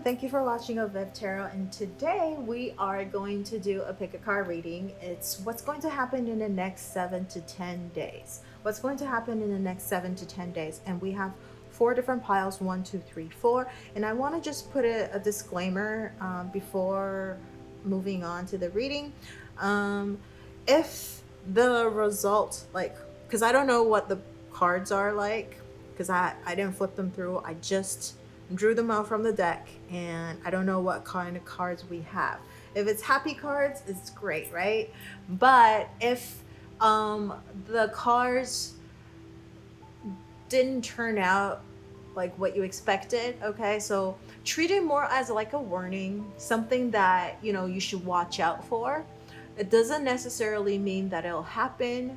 thank you for watching avivTarot, and today we are going to do a pick a card reading. It's what's going to happen in the next 7 to 10 days. What's going to happen in the next 7 to 10 days, and we have 4 different piles, 1, 2, 3, 4. And I want to just put a disclaimer before moving on to the reading. If the result, because I don't know what the cards are like, because I didn't flip them through. I just drew them out from the deck, and I don't know what kind of cards we have. If it's happy cards, it's great, right? But if the cards didn't turn out like what you expected, okay, so treat it more as like a warning, something that you should watch out for. It doesn't necessarily mean that it'll happen.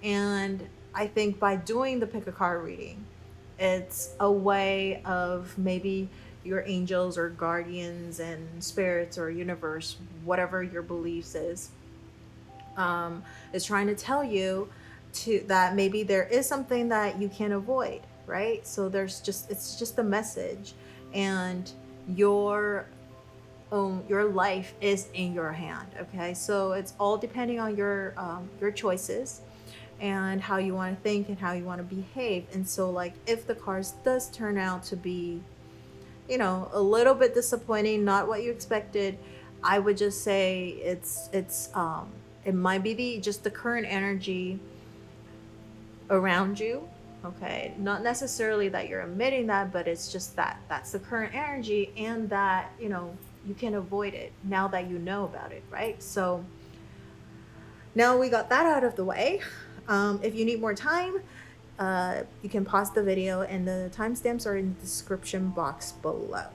And I think by doing the pick a card reading, it's a way of maybe your angels or guardians and spirits or universe, whatever your beliefs is trying to tell you that maybe there is something that you can't avoid, right? So it's just a message, and your life is in your hand, okay? So it's all depending on your choices and how you want to think and how you want to behave. And so if the cards does turn out to be a little bit disappointing, not what you expected, I would just say it might be just the current energy around you, okay? Not necessarily that you're emitting that, but it's just that's the current energy, and that you can avoid it now that you know about it, right? So now we got that out of the way. If you need more time, you can pause the video, and the timestamps are in the description box below.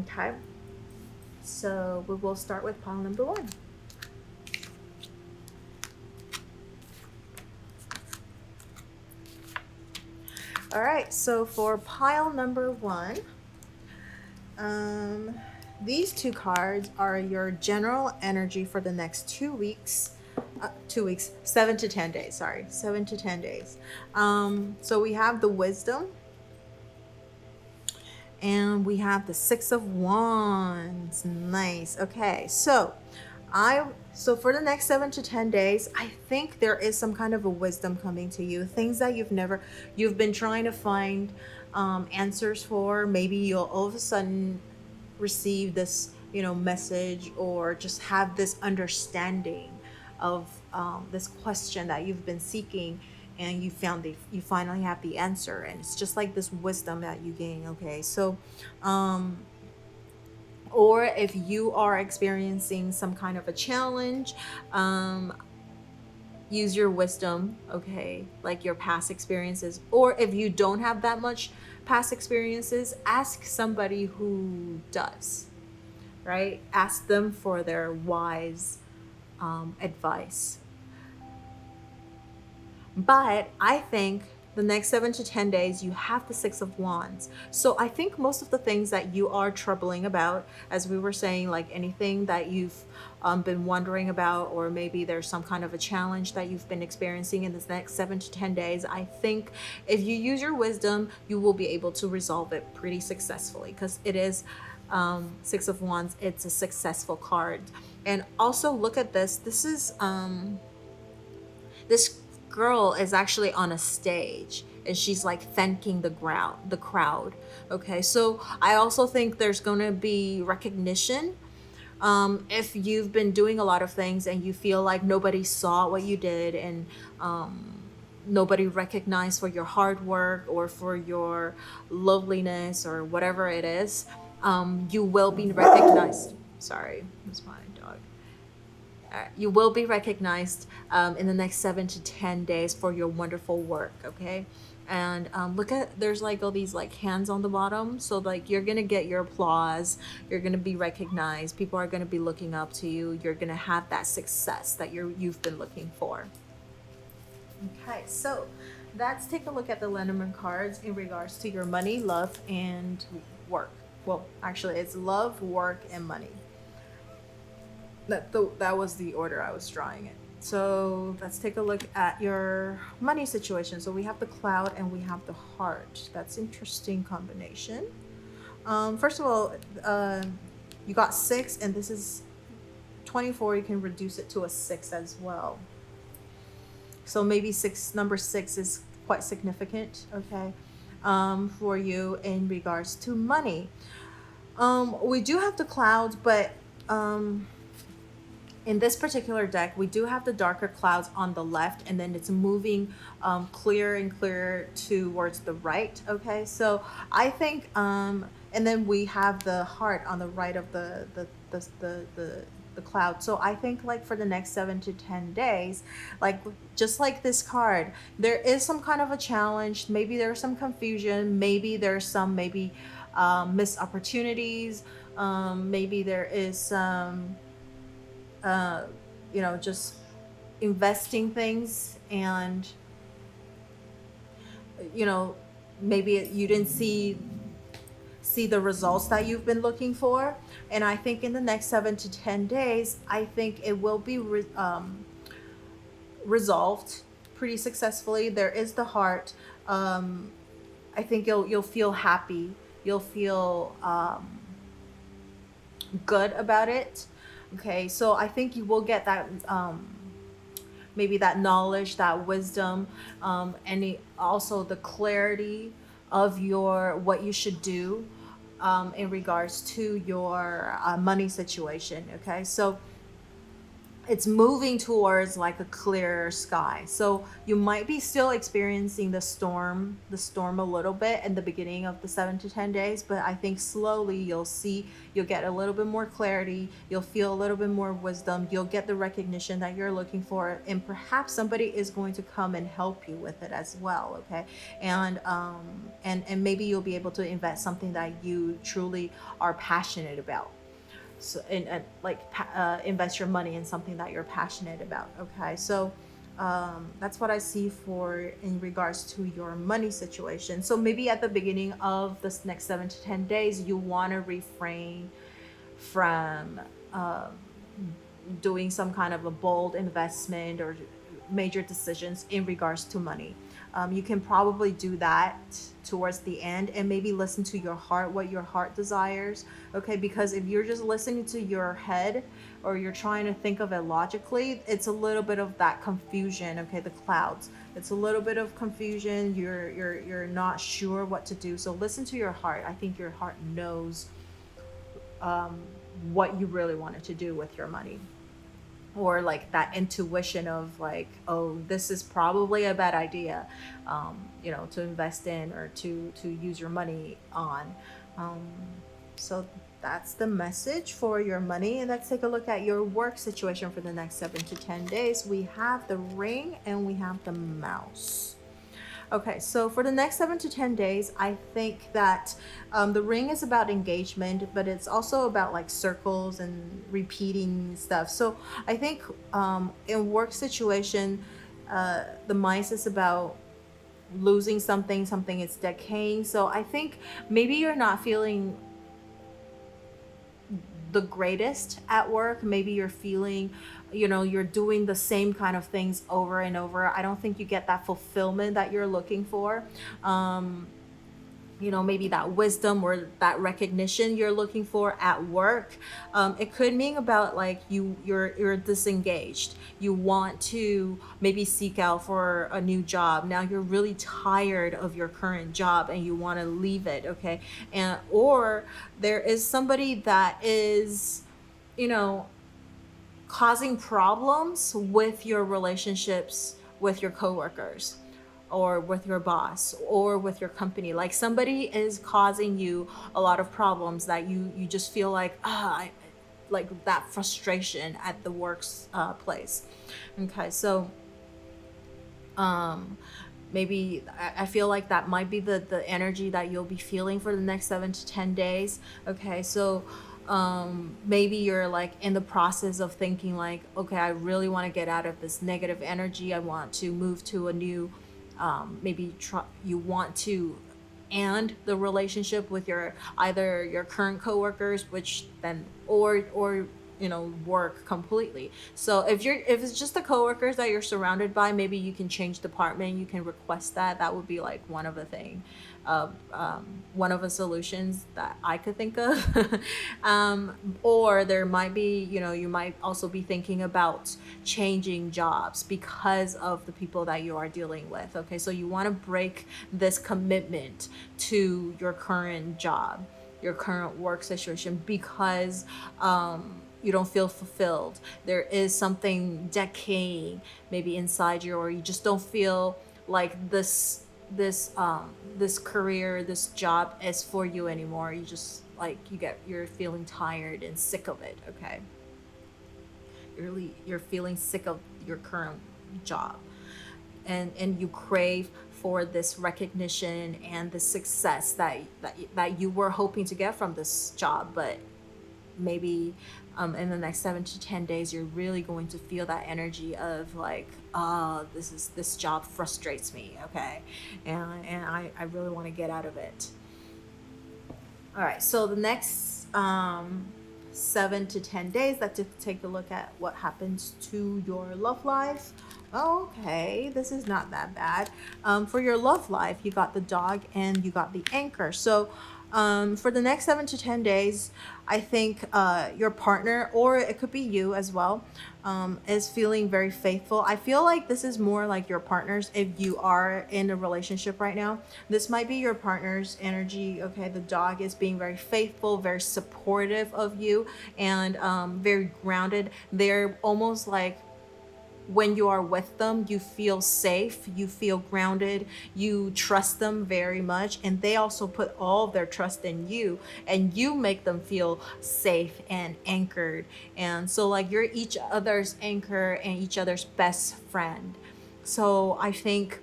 Okay, so we will start with pile number 1. All right, so for pile number 1, these 2 cards are your general energy for the next 2 weeks. 7 to 10 days, 7 to 10 days. So we have the Wisdom, and we have the 6 of Wands. Nice. Okay, so for the next 7 to 10 days, I think there is some kind of a wisdom coming to you, things that you've been trying to find answers for. Maybe you'll all of a sudden receive this message, or just have this understanding of this question that you've been seeking, and you finally have the answer, and it's just like this wisdom that you gain. Okay, so or if you are experiencing some kind of a challenge, use your wisdom, okay, like your past experiences. Or if you don't have that much past experiences, ask somebody who does, right? Ask them for their wise advice. But I think the next 7 to 10 days, you have the 6 of Wands. So I think most of the things that you are troubling about, as we were saying, like anything that you've been wondering about, or maybe there's some kind of a challenge that you've been experiencing in this next 7 to 10 days, I think if you use your wisdom, you will be able to resolve it pretty successfully, because it is 6 of Wands. It's a successful card. And also look at this. This is this girl is actually on a stage, and she's like thanking the crowd. Okay, so I also think there's going to be recognition. If you've been doing a lot of things and you feel like nobody saw what you did, and nobody recognized for your hard work or for your loveliness or whatever it is, you will be recognized. Sorry, that's my dog. You will be recognized in the next 7 to 10 days for your wonderful work, okay? And look at, there's like all these like hands on the bottom, so like you're gonna get your applause, you're gonna be recognized, people are gonna be looking up to you, you're gonna have that success that you've been looking for. Okay, so let's take a look at the Lenormand cards in regards to your money, love, and work. Well, actually it's love, work, and money. That was the order I was drawing it. So let's take a look at your money situation. So we have the Cloud and we have the Heart. That's interesting combination. First of all, you got 6, and this is 24. You can reduce it to a 6 as well. So maybe number 6 is quite significant, okay, for you in regards to money. We do have the clouds, but in this particular deck, we do have the darker clouds on the left, and then it's moving clearer and clearer towards the right. Okay, so I think, and then we have the heart on the right of the cloud. So I think, like, for the next 7 to 10 days, like just like this card, there is some kind of a challenge. Maybe there's some confusion. Maybe there's some missed opportunities. Maybe there is some just investing things, and maybe you didn't see the results that you've been looking for. And I think in the next 7 to 10 days, I think it will be resolved pretty successfully. There is the heart. I think you'll feel happy. You'll feel good about it. Okay, so I think you will get that maybe that knowledge, that wisdom, and also the clarity of what you should do in regards to your money situation. Okay, so it's moving towards like a clearer sky. So you might be still experiencing the storm a little bit in the beginning of the 7 to 10 days, but I think slowly you'll get a little bit more clarity. You'll feel a little bit more wisdom. You'll get the recognition that you're looking for, and perhaps somebody is going to come and help you with it as well. Okay, and maybe you'll be able to invest something that you truly are passionate about. So invest your money in something that you're passionate about. Okay, so that's what I see for in regards to your money situation. So maybe at the beginning of this next 7 to 10 days, you want to refrain from doing some kind of a bold investment or major decisions in regards to money. You can probably do that towards the end, and maybe listen to your heart, what your heart desires. Okay, because if you're just listening to your head, or you're trying to think of it logically, it's a little bit of that confusion. Okay, the clouds, it's a little bit of confusion. You're not sure what to do. So listen to your heart. I think your heart knows what you really wanted to do with your money, or like that intuition of like, oh, this is probably a bad idea, to invest in or to use your money on. So that's the message for your money. And let's take a look at your work situation for the next 7 to 10 days. We have the ring and we have the mouse. Okay, so for the next 7 to 10 days, I think that the ring is about engagement, but it's also about like circles and repeating stuff. So I think in work situation, the mice is about losing something is decaying. So I think maybe you're not feeling the greatest at work. Maybe you're feeling, you're doing the same kind of things over and over. I don't think you get that fulfillment that you're looking for. Maybe that wisdom or that recognition you're looking for at work. It could mean about like you're disengaged. You want to maybe seek out for a new job. Now you're really tired of your current job and you want to leave it. Okay, or there is somebody that is, causing problems with your relationships with your coworkers, or with your boss, or with your company. Like somebody is causing you a lot of problems that you just feel like like that frustration at the work's place. Okay, so maybe I feel like that might be the energy that you'll be feeling for the next 7 to 10 days. Okay, so maybe you're like in the process of thinking like, okay, I really want to get out of this negative energy. I want to move to a new you want to end the relationship with either your current coworkers, which then or work completely. So if it's just the coworkers that you're surrounded by, maybe you can change department, you can request that would be like one of the thing one of the solutions that I could think of. Or there might be, you might also be thinking about changing jobs because of the people that you are dealing with. Okay, so you want to break this commitment to your current job, your current work situation, because you don't feel fulfilled. There is something decaying maybe inside you, or you just don't feel like this career, this job is for you anymore. You just like you're feeling tired and sick of it. Okay, you're feeling sick of your current job, and you crave for this recognition and the success that you were hoping to get from this job. But maybe in the next 7 to 10 days, you're really going to feel that energy of like, this job frustrates me, okay, and I really want to get out of it. All right, so the next 7 to 10 days, let's take a look at what happens to your love life. Okay, this is not that bad. For your love life, you got the dog and you got the anchor. So for the next 7 to 10 days, I think your partner, or it could be you as well, is feeling very faithful. I feel like this is more like your partner's. If you are in a relationship right now, this might be your partner's energy. Okay, the dog is being very faithful, very supportive of you, and very grounded. They're almost like, when you are with them, you feel safe, you feel grounded, you trust them very much, and they also put all of their trust in you, and you make them feel safe and anchored. And so like you're each other's anchor and each other's best friend. So I think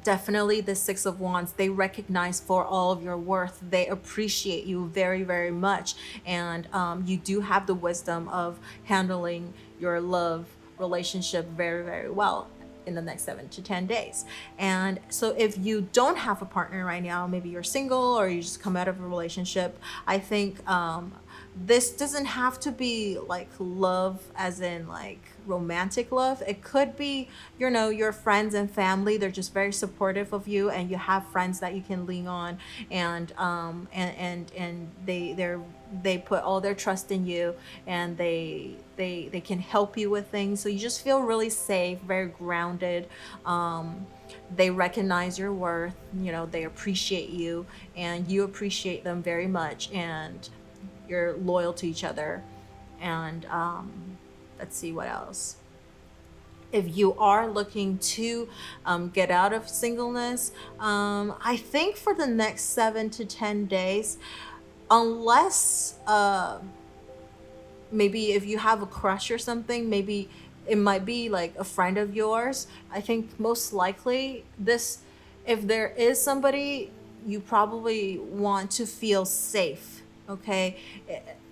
definitely the Six of Wands, they recognize for all of your worth. They appreciate you very, very much. And you do have the wisdom of handling your love relationship very, very well in the next 7 to 10 days. And so if you don't have a partner right now, maybe you're single or you just come out of a relationship, I think this doesn't have to be like love as in like romantic love. It could be, your friends and family. They're just very supportive of you, and you have friends that you can lean on, and they put all their trust in you, and they can help you with things. So you just feel really safe, very grounded. They recognize your worth, they appreciate you, and you appreciate them very much, and you're loyal to each other. And let's see what else. If you are looking to get out of singleness, I think for the next 7 to 10 days, unless maybe if you have a crush or something, maybe it might be like a friend of yours. I think most likely if there is somebody, you probably want to feel safe. Okay,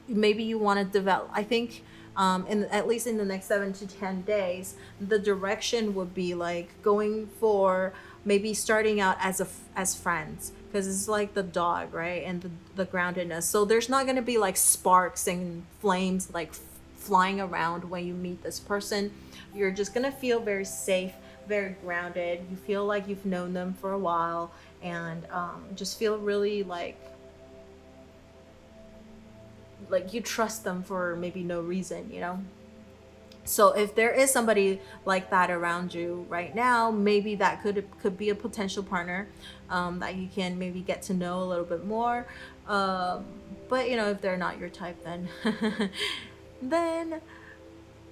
maybe you want to develop. I think at least in the next 7 to 10 days, the direction would be like going for maybe starting out as friends, because it's like the dog, right? And the groundedness. So there's not going to be like sparks and flames like flying around when you meet this person. You're just going to feel very safe, very grounded. You feel like you've known them for a while, and just feel really like you trust them for maybe no reason, So if there is somebody like that around you right now, maybe that could be a potential partner that you can maybe get to know a little bit more. But if they're not your type, then then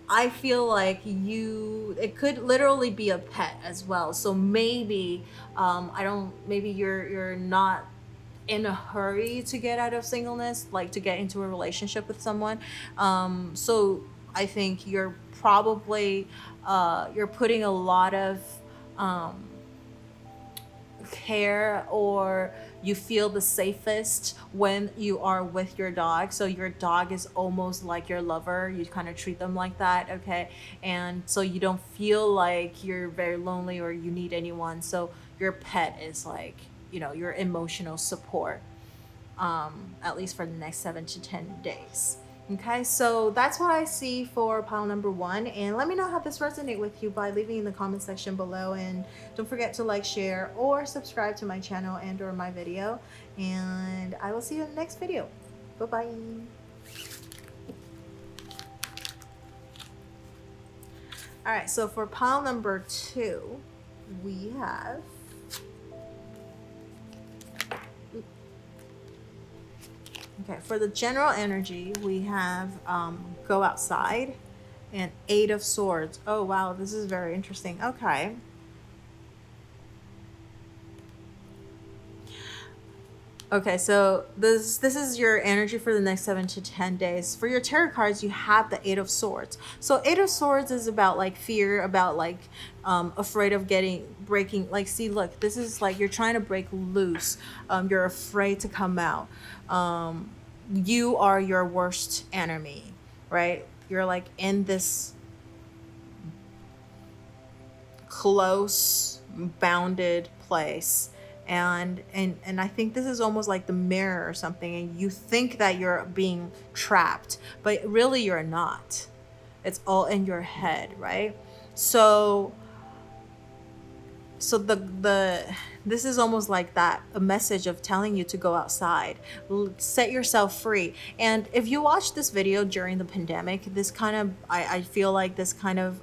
I feel like it could literally be a pet as well. So maybe maybe you're not in a hurry to get out of singleness, like to get into a relationship with someone. So I think you're probably you're putting a lot of care, or you feel the safest when you are with your dog. So your dog is almost like your lover. You kind of treat them like that, okay? And so you don't feel like you're very lonely or you need anyone. So your pet is like, your emotional support, at least for the next 7 to 10 days. Okay, so that's what I see for pile number 1, and let me know how this resonates with you by leaving in the comment section below, and don't forget to like, share, or subscribe to my channel and or my video, and I will see you in the next video. Bye bye. All right, so for pile number 2, we have okay, for the general energy, we have go outside and 8 of Swords. Oh, wow, this is very interesting. Okay. Okay, so this is your energy for the next 7 to 10 days. For your tarot cards, you have the 8 of Swords. So 8 of Swords is about like fear, about like afraid of breaking. Like, see, look, this is like you're trying to break loose. You're afraid to come out. You are your worst enemy, right? You're like in this close, bounded place. And I think this is almost like the mirror or something, and you think that you're being trapped, but really you're not. It's all in your head, right? So this is almost like that, a message of telling you to go outside, set yourself free. And if you watch this video during the pandemic, this kind of I feel like this kind of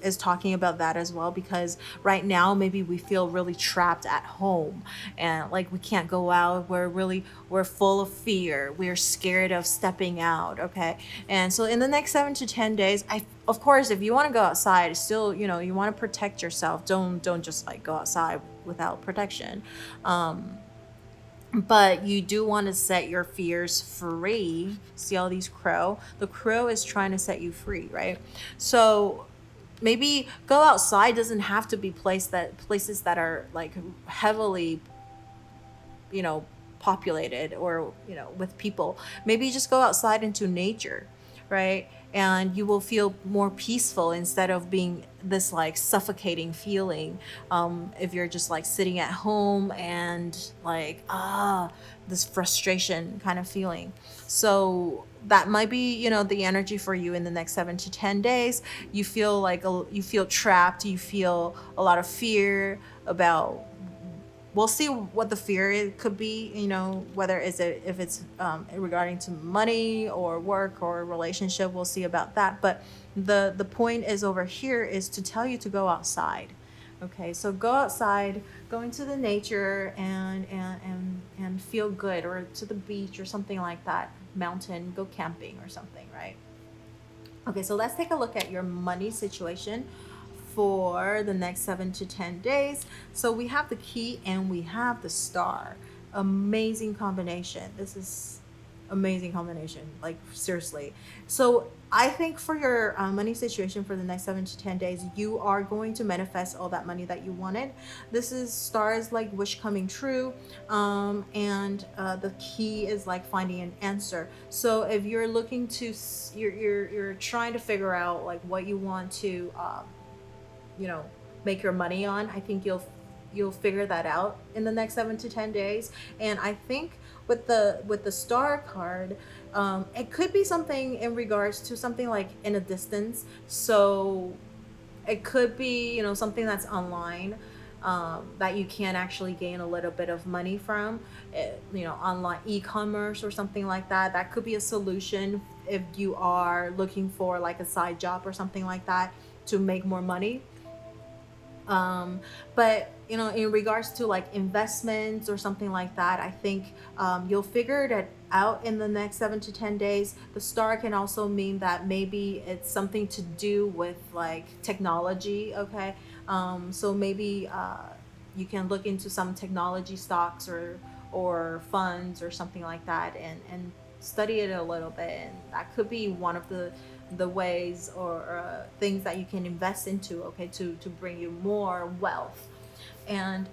is talking about that as well, because right now maybe we feel really trapped at home and like we can't go out. We're full of fear. We're scared of stepping out. Okay, and so in the next 7 to 10 days, of course, if you want to go outside, still, you know, you want to protect yourself. Don't just like go outside without protection. But you do want to set your fears free. See all these crow? The crow is trying to set you free, right? So maybe go outside doesn't have to be places that are like heavily, you know, populated or, you know, with people. Maybe just go outside into nature, right? And you will feel more peaceful instead of being this like suffocating feeling if you're just like sitting at home and like this frustration kind of feeling. So that might be, you know, the energy for you in the next 7 to 10 days. You feel like you feel trapped. You feel a lot of fear about. We'll see what the fear it could be, you know, whether if it's regarding to money or work or relationship. We'll see about that. But the point is over here is to tell you to go outside. Okay, so go outside, go into the nature and feel good, or to the beach or something like that, mountain, go camping or something, right? Okay, so let's take a look at your money situation for the next 7 to 10 days. So we have the key and we have the star. Amazing combination. This is amazing combination, like seriously. So I think for your money situation for the next 7 to 10 days, you are going to manifest all that money that you wanted. This is stars like wish coming true, and the key is like finding an answer. So if you're looking to, you're trying to figure out like what you want to you know, make your money on, I think you'll figure that out in the next 7 to 10 days. And I think with the star card, it could be something in regards to something like in a distance. So it could be, you know, something that's online, that you can actually gain a little bit of money from, you know, online e-commerce or something like that. That could be a solution if you are looking for like a side job or something like that to make more money. But you know, in regards to like investments or something like that, I think you'll figure it out in the next 7 to 10 days. The star can also mean that maybe it's something to do with like technology. Okay, so maybe you can look into some technology stocks or funds or something like that, and study it a little bit, and that could be one of the ways or things that you can invest into, okay, to bring you more wealth. And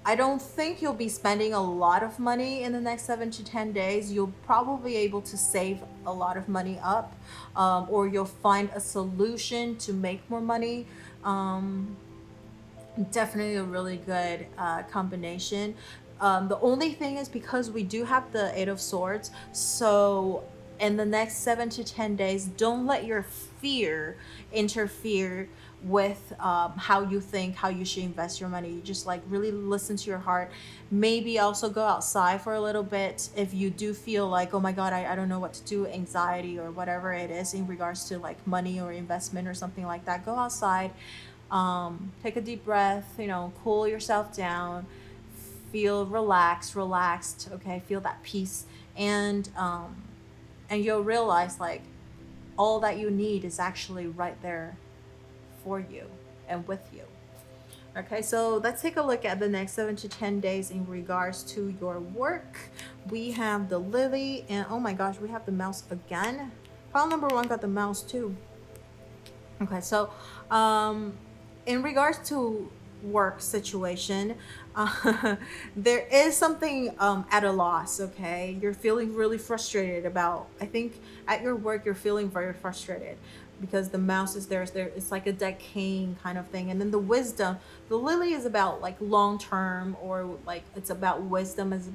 I don't think you'll be spending a lot of money in the next 7 to 10 days. You'll probably be able to save a lot of money up, or you'll find a solution to make more money. Definitely a really good combination. The only thing is, because we do have the Eight of Swords, so in the next 7 to 10 days, don't let your fear interfere with how you think, how you should invest your money. You just like really listen to your heart. Maybe also go outside for a little bit if you do feel like, oh my God, I don't know what to do, anxiety or whatever it is in regards to like money or investment or something like that. Go outside, take a deep breath, cool yourself down, feel relaxed, okay? Feel that peace, and you'll realize like all that you need is actually right there for you and with you. Okay, so let's take a look at the next 7 to 10 days in regards to your work. We have the Lily, and oh my gosh, we have the mouse again. Pile number 1 got the mouse too. Okay, so in regards to work situation, there is something at a loss. Okay, you're feeling really frustrated about, I think at your work you're feeling very frustrated because the mouse is there. It's like a decaying kind of thing. And then the wisdom, the Lily is about like long term, or like it's about wisdom, as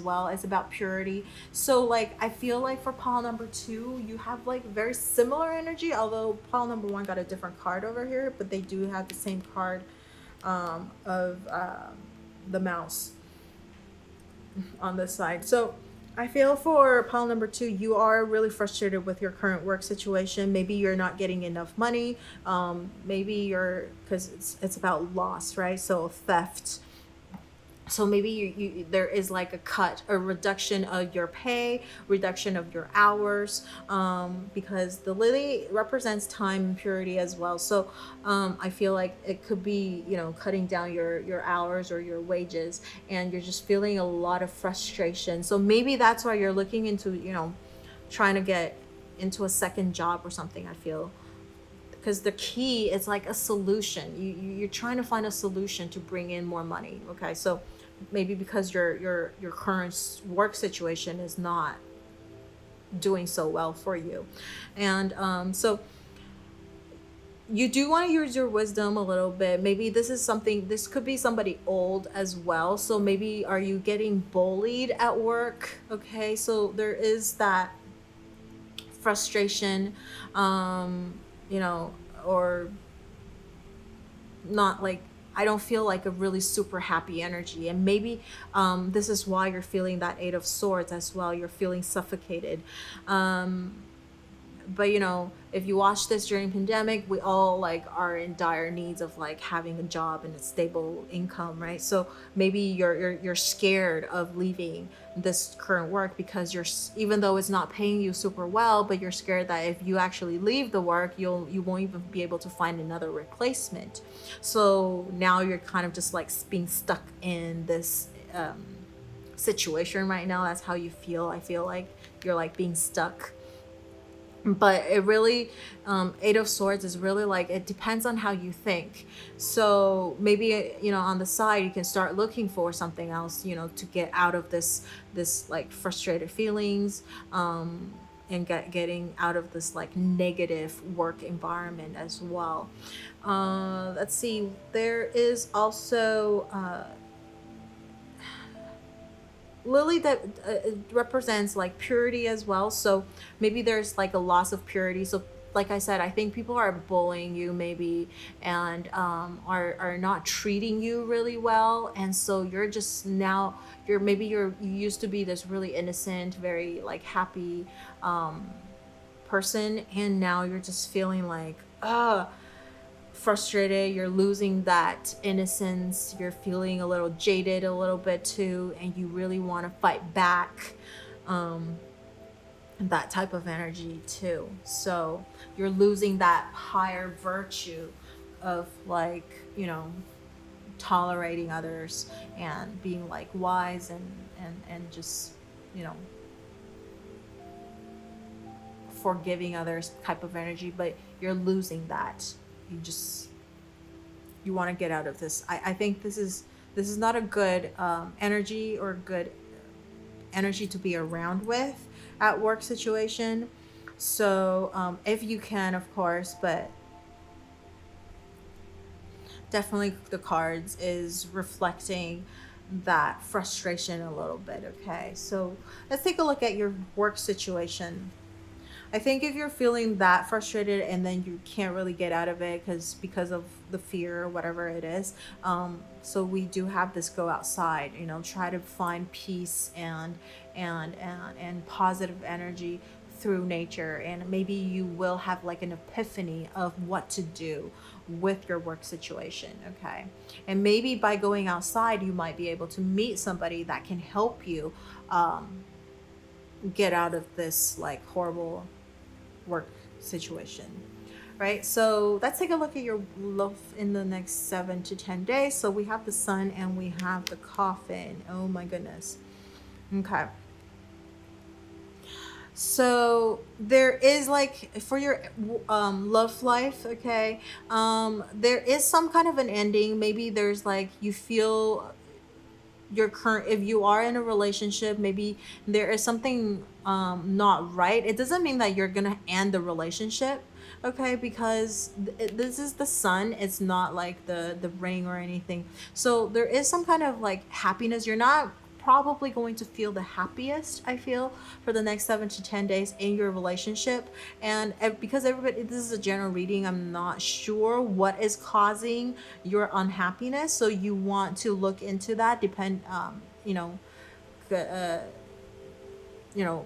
well as about purity. So like I feel like for pile number 2 you have like very similar energy, although pile number 1 got a different card over here, but they do have the same card of the mouse on this side. So I feel for pile number 2, you are really frustrated with your current work situation. Maybe you're not getting enough money. Maybe you're, because it's about loss, right? So theft. So maybe you there is like a cut, a reduction of your pay, reduction of your hours, because the Lily represents time and purity as well. So I feel like it could be, cutting down your hours or your wages, and you're just feeling a lot of frustration. So maybe that's why you're looking into, trying to get into a second job or something, I feel. Because the key is like a solution. You're trying to find a solution to bring in more money. Okay, so maybe because your current work situation is not doing so well for you, and so you do want to use your wisdom a little bit. Maybe this could be somebody old as well. So maybe, are you getting bullied at work? Okay, so there is that frustration, or not, like, I don't feel like a really super happy energy. And maybe this is why you're feeling that Eight of Swords as well. You're feeling suffocated. But if you watch this during pandemic, we all like are in dire needs of like having a job and a stable income, right? So maybe you're scared of leaving this current work because even though it's not paying you super well, but you're scared that if you actually leave the work, you won't even be able to find another replacement. So now you're kind of just like being stuck in this situation right now. That's how you feel. I feel like you're like being stuck. But it really, Eight of Swords is really like, it depends on how you think. So maybe, on the side, you can start looking for something else, to get out of this like frustrated feelings, and getting out of this like negative work environment as well. Let's see, there is also, Lily that represents like purity as well. So maybe there's like a loss of purity. So like I said, I think people are bullying you maybe, and are not treating you really well. And so you're just now, you used to be this really innocent, very like happy person, and now you're just feeling like frustrated. You're losing that innocence. You're feeling a little jaded a little bit too, and you really want to fight back, that type of energy too. So you're losing that higher virtue of like, tolerating others and being like wise and just, forgiving others type of energy. But you're losing that. You want to get out of this. I think this is not a good energy, or good energy to be around with at work situation. So if you can, of course, but definitely the cards is reflecting that frustration a little bit. Okay, so let's take a look at your work situation. I think if you're feeling that frustrated and then you can't really get out of it because of the fear or whatever it is, so we do have this go outside, try to find peace and positive energy through nature, and maybe you will have like an epiphany of what to do with your work situation. Okay, and maybe by going outside you might be able to meet somebody that can help you get out of this like horrible work situation, right? So let's take a look at your love in the next 7 to 10 days. So we have the sun and we have the coffin. Oh my goodness. Okay, so there is like for your love life, okay, there is some kind of an ending. Maybe there's like you feel your current, if you are in a relationship, maybe there is something not right. It doesn't mean that you're gonna end the relationship, okay, because this is the sun, it's not like the ring or anything. So there is some kind of like happiness. You're not probably going to feel the happiest, I feel, for the next 7 to 10 days in your relationship. And because everybody, this is a general reading, I'm not sure what is causing your unhappiness, so you want to look into that. You know uh, you know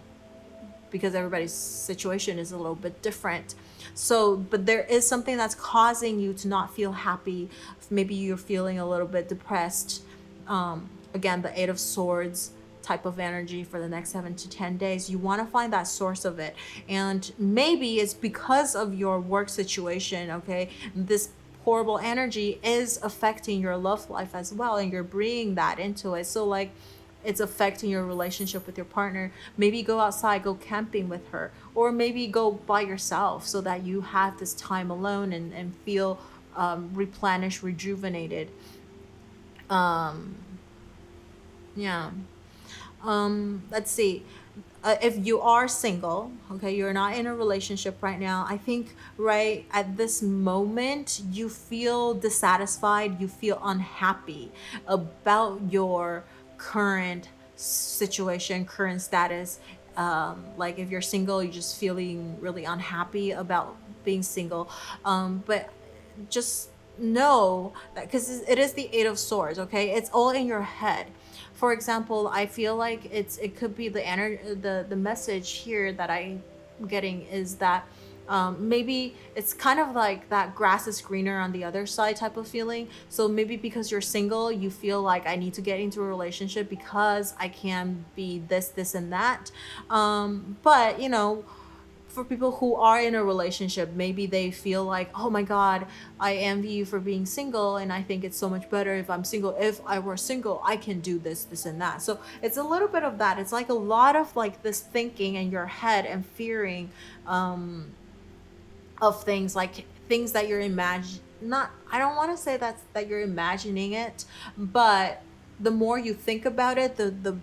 because everybody's situation is a little bit different. So, but there is something that's causing you to not feel happy. Maybe you're feeling a little bit depressed. Again, the Eight of Swords type of energy for the next 7 to 10 days. You want to find that source of it. And maybe it's because of your work situation, okay? This horrible energy is affecting your love life as well, and you're bringing that into it. So like it's affecting your relationship with your partner. Maybe go outside, go camping with her, or maybe go by yourself so that you have this time alone and feel replenished, rejuvenated. Yeah. Let's see. If you are single, okay, you're not in a relationship right now, I think right at this moment you feel dissatisfied, you feel unhappy about your current situation, current status. Like if you're single, you're just feeling really unhappy about being single. But just know that because it is the Eight of Swords, okay, it's all in your head. For example, I feel like it could be the the message here that I'm getting is that maybe it's kind of like that grass is greener on the other side type of feeling. So maybe because you're single, you feel like I need to get into a relationship because I can be this and that. But for people who are in a relationship, maybe they feel like, oh my God, I envy you for being single, and I think it's so much better if I'm single. If I were single, I can do this and that. So it's a little bit of that. It's like a lot of like this thinking in your head and fearing of things, like things that you're not, I don't want to say that you're imagining it, but the more you think about it, the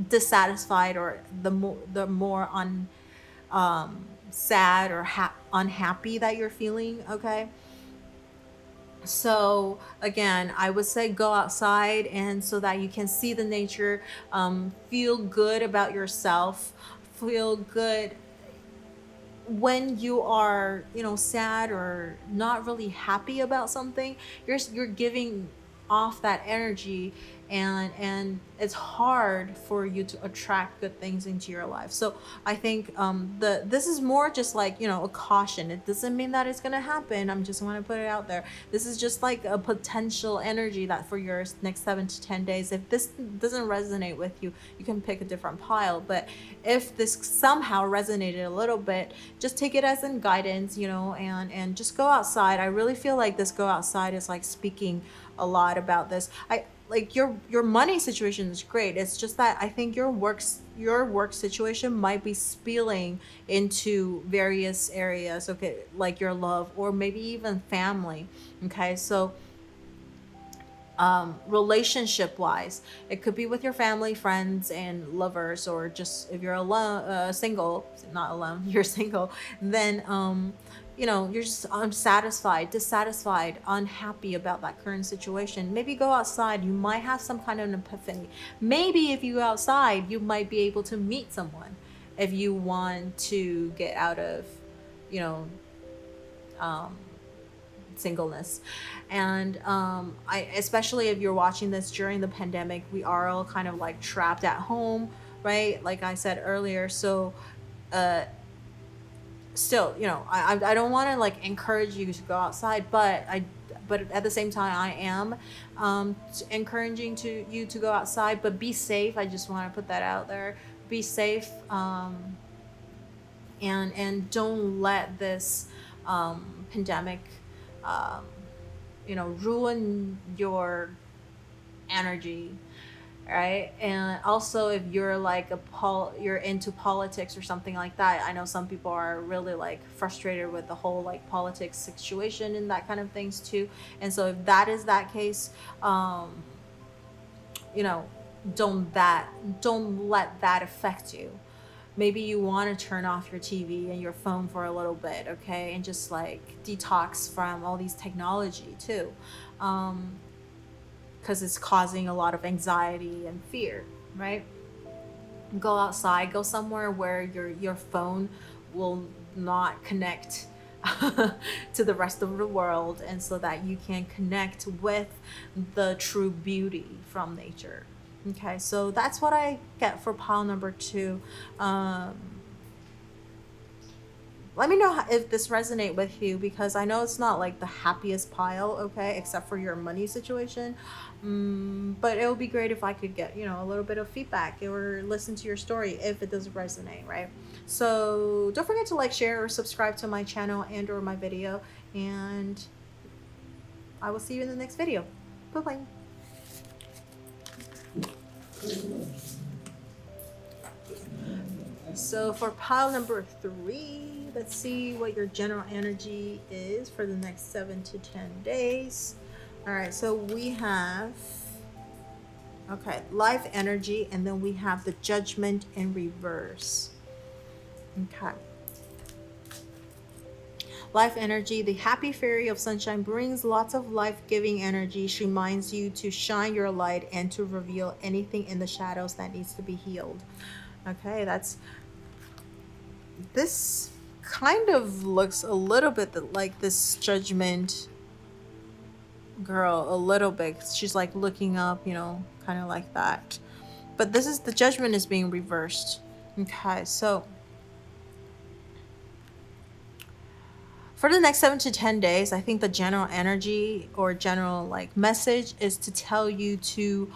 dissatisfied, or the more sad or unhappy that you're feeling. Okay, so again, I would say go outside, and so that you can see the nature, feel good about yourself, feel good when you are sad or not really happy about something. You're giving off that energy, and it's hard for you to attract good things into your life. So I think this is more just like a caution. It doesn't mean that it's gonna happen. I'm just want to put it out there. This is just like a potential energy that for your next 7 to 10 days. If this doesn't resonate with you, you can pick a different pile. But if this somehow resonated a little bit, just take it as in guidance, and just go outside. I really feel like this go outside is like speaking a lot about this. I like your money situation is great. It's just that I think your work situation might be spilling into various areas, okay, like your love or maybe even family. Okay, so relationship wise, it could be with your family, friends, and lovers, or just if you're alone, single, not alone, you're single, then you're just unsatisfied, dissatisfied, unhappy about that current situation, maybe go outside. You might have some kind of an epiphany. Maybe if you go outside, you might be able to meet someone if you want to get out of, singleness. And especially if you're watching this during the pandemic, we are all kind of like trapped at home, right? Like I said earlier. So still, I don't want to like encourage you to go outside, but at the same time I am encouraging you to go outside, but be safe. I just want to put that out there. Be safe, and don't let this pandemic ruin your energy, right? And also, if you're like you're into politics or something like that, I know some people are really like frustrated with the whole like politics situation and that kind of things too. And so if that is that case, don't let that affect you. Maybe you want to turn off your TV and your phone for a little bit, okay? And just like detox from all these technology too. Because it's causing a lot of anxiety and fear, right? Go outside, go somewhere where your phone will not connect to the rest of the world, and so that you can connect with the true beauty from nature. Okay, so that's what I get for pile number 2. Let me know if this resonates with you, because I know it's not like the happiest pile, okay, except for your money situation. But it would be great if I could get, a little bit of feedback or listen to your story if it doesn't resonate, right? So don't forget to like, share, or subscribe to my channel and or my video. And I will see you in the next video. Bye-bye. So for pile number 3, let's see what your general energy is for the next 7 to 10 days. All right, so we have, life energy, and then we have the Judgment in reverse. Okay. Life energy, the happy fairy of sunshine brings lots of life-giving energy. She reminds you to shine your light and to reveal anything in the shadows that needs to be healed. Okay, this kind of looks a little bit like this Judgment girl, a little bit. She's like looking up, kind of like that. But this is, the Judgment is being reversed. Okay, so for the next 7 to 10 days, I think the general energy or general like message is to tell you to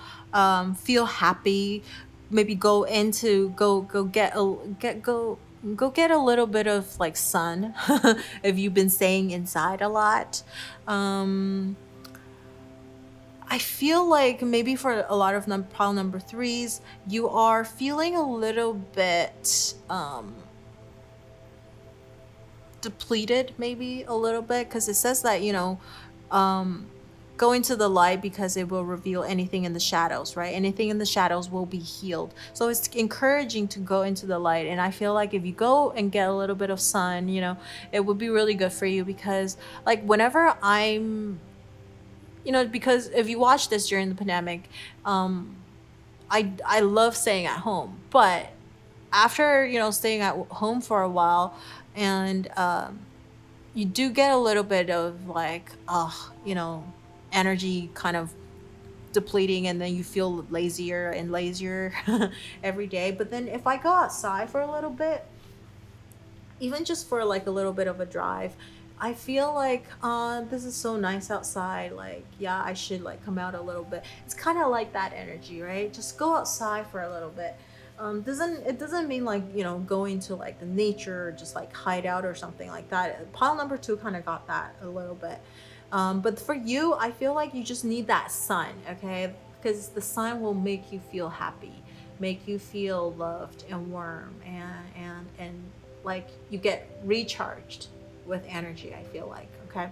feel happy. Maybe go get a little bit of like sun if you've been staying inside a lot. I feel like maybe for a lot of pile number 3s, you are feeling a little bit depleted, maybe a little bit, because it says that go into the light because it will reveal anything in the shadows, right? Anything in the shadows will be healed. So it's encouraging to go into the light, and I feel like if you go and get a little bit of sun, it would be really good for you. Because like whenever I'm, because if you watch this during the pandemic, I love staying at home, but after staying at home for a while, and you do get a little bit of like energy kind of depleting, and then you feel lazier and lazier every day. But then if I go outside for a little bit, even just for like a little bit of a drive, I feel like this is so nice outside, like I should like come out a little bit. It's kind of like that energy, right? Just go outside for a little bit. It doesn't mean like going to like the nature or just like hide out or something like that. Pile number 2 kind of got that a little bit, but for you, I feel like you just need that sun, okay? Because the sun will make you feel happy, make you feel loved and warm, and like you get recharged with energy, I feel like, okay?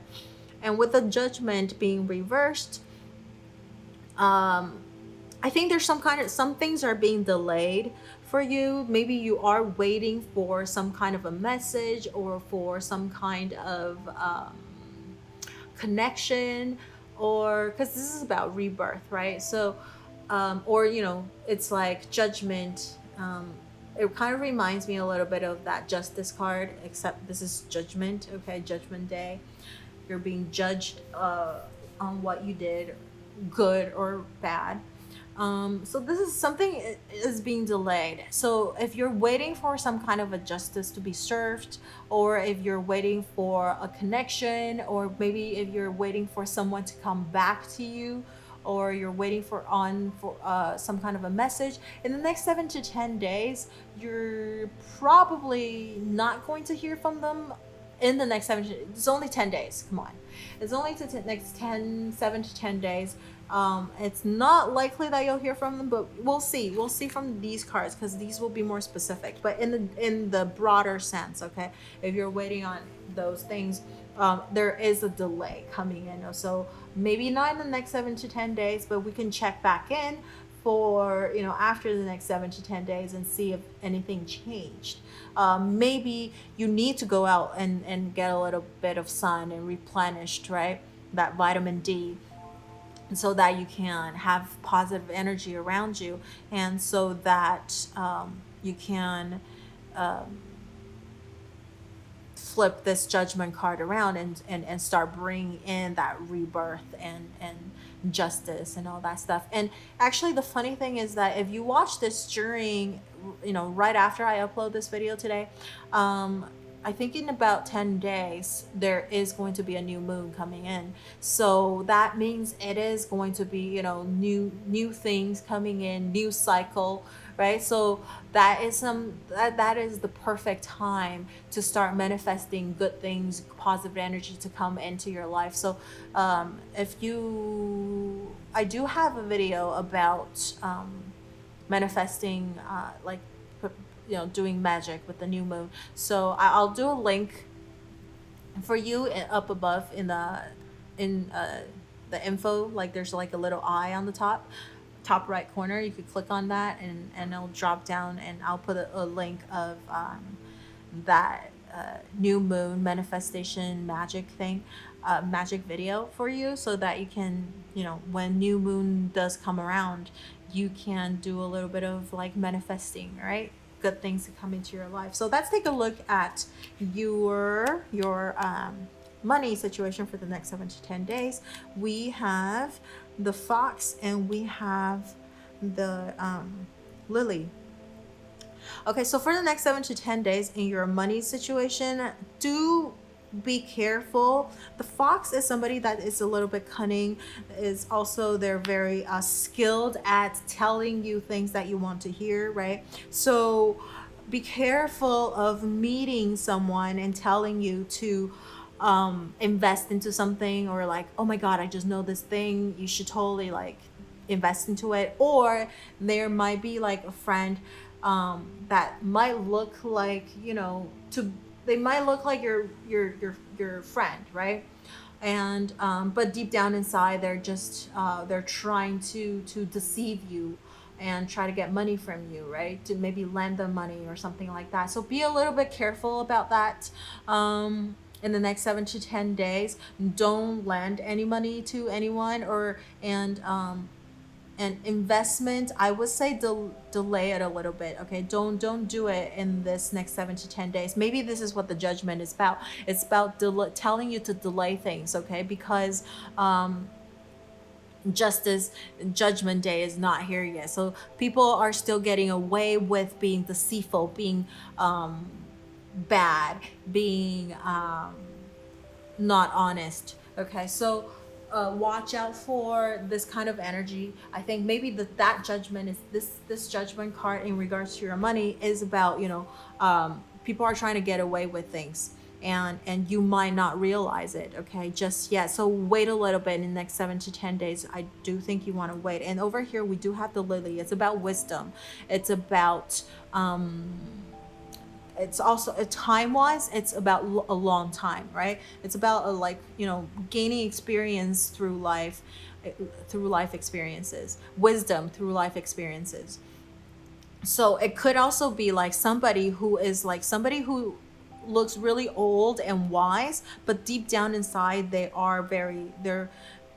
And with the Judgment being reversed, I think there's some things are being delayed for you. Maybe you are waiting for some kind of a message or for some kind of connection, or because this is about rebirth, right? So or it's like judgment. It kind of reminds me a little bit of that Justice card, except this is judgment. Okay, Judgment Day. You're being judged on what you did, good or bad. So this is something is being delayed. So if you're waiting for some kind of a justice to be served, or if you're waiting for a connection, or maybe if you're waiting for someone to come back to you, or you're waiting for some kind of a message, in the next 7 to 10 days, you're probably not going to hear from them in the next 7 to, it's only 10 days, come on. It's only the next 7 to 10 days. It's not likely that you'll hear from them, but we'll see. We'll see from these cards, because these will be more specific. But in the broader sense, okay, if you're waiting on those things, there is a delay coming in. So maybe not in the next 7 to 10 days, but we can check back in for after the next 7 to 10 days and see if anything changed. Maybe you need to go out and get a little bit of sun and replenished, right, that vitamin D, so that you can have positive energy around you, and so that you can flip this judgment card around and start bringing in that rebirth and justice and all that stuff. And actually the funny thing is that if you watch this during right after I upload this video today, I think in about 10 days there is going to be a new moon coming in. So that means it is going to be new things coming in, new cycle, right? So that is that is the perfect time to start manifesting good things, positive energy to come into your life. So I do have a video about manifesting doing magic with the new moon. So I'll do a link for you up above in the info. Like there's like a little eye on the top right corner. You could click on that and it'll drop down, and I'll put a link of that new moon manifestation magic thing, magic video for you, so that you can when new moon does come around, you can do a little bit of like manifesting, right? Good things to come into your life. So let's take a look at your money situation for the next 7 to 10 days. We have the Fox and we have the Lily. Okay, so for the next 7 to 10 days in your money situation, do be careful. The Fox is somebody that is a little bit cunning. Is also they're very skilled at telling you things that you want to hear, right? So be careful of meeting someone and telling you to invest into something, or like, oh my god, I just know this thing, you should totally like invest into it. Or there might be like a friend that might look like they might look like your friend, right? And but deep down inside, they're just they're trying to deceive you and try to get money from you, right? To maybe lend them money or something like that. So be a little bit careful about that. In the next 7 to 10 days, don't lend any money to anyone, and investment, I would say delay it a little bit. Okay, don't do it in this next 7 to 10 days. Maybe this is what the judgment is about. It's about telling you to delay things, okay? Because judgment day is not here yet. So people are still getting away with being deceitful, being bad, being not honest. Okay, so watch out for this kind of energy. I think maybe that judgment is this judgment card in regards to your money is about people are trying to get away with things, and you might not realize it, okay, just yet. So wait a little bit in the next 7 to 10 days. I do think you want to wait. And over here we do have the Lily. It's about wisdom. It's about it's also time-wise, it's about a long time, right? It's about gaining experience through life experiences, wisdom through life experiences. So it could also be like somebody who looks really old and wise, but deep down inside they're